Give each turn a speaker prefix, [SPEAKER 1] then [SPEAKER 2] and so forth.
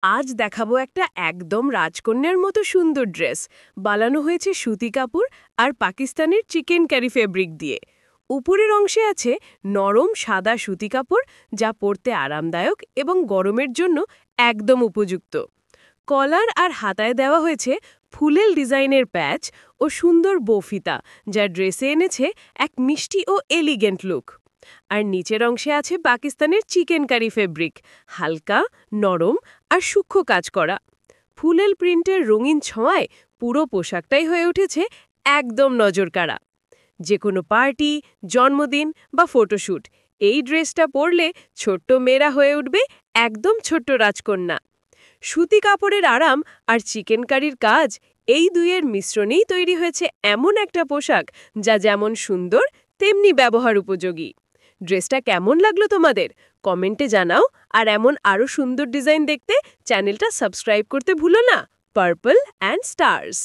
[SPEAKER 1] আজ দেখাবো একটা একদম রাজকন্যার মতো সুন্দর ড্রেস বানানো হয়েছে সুতি কাপড় আর পাকিস্তানের চিকেন কারি ফেব্রিক দিয়ে। উপরের অংশে আছে নরম সাদা সুতি কাপড়, যা পরতে আরামদায়ক এবং গরমের জন্য একদম উপযুক্ত। কলার আর হাতায় দেওয়া হয়েছে ফুলেল ডিজাইনের প্যাচ ও সুন্দর বফিতা, যা ড্রেসে এনেছে এক মিষ্টি ও এলিগেন্ট লুক। আর নিচের অংশে আছে পাকিস্তানের চিকেন কারি ফেব্রিক, হালকা, নরম আর সূক্ষ্ম কাজ করা। ফুলেল প্রিন্টের রঙিন ছোঁয়ায় পুরো পোশাকটাই হয়ে উঠেছে একদম নজরকাড়া। যে কোনো পার্টি, জন্মদিন বা ফটোশ্যুট, এই ড্রেসটা পরলে ছোট্ট মেয়েরা হয়ে উঠবে একদম ছোট্ট রাজকন্যা। সুতি কাপড়ের আরাম আর চিকেন কারির কাজ, এই দুইয়ের মিশ্রণেই তৈরি হয়েছে এমন একটা পোশাক যা যেমন সুন্দর তেমনি ব্যবহার উপযোগী। ড্রেসটা কেমন লাগলো তোমাদের? কমেন্টে জানাও। আর এমন আরও সুন্দর ডিজাইন দেখতে চ্যানেলটা সাবস্ক্রাইব করতে ভুলো না। Purple and stars.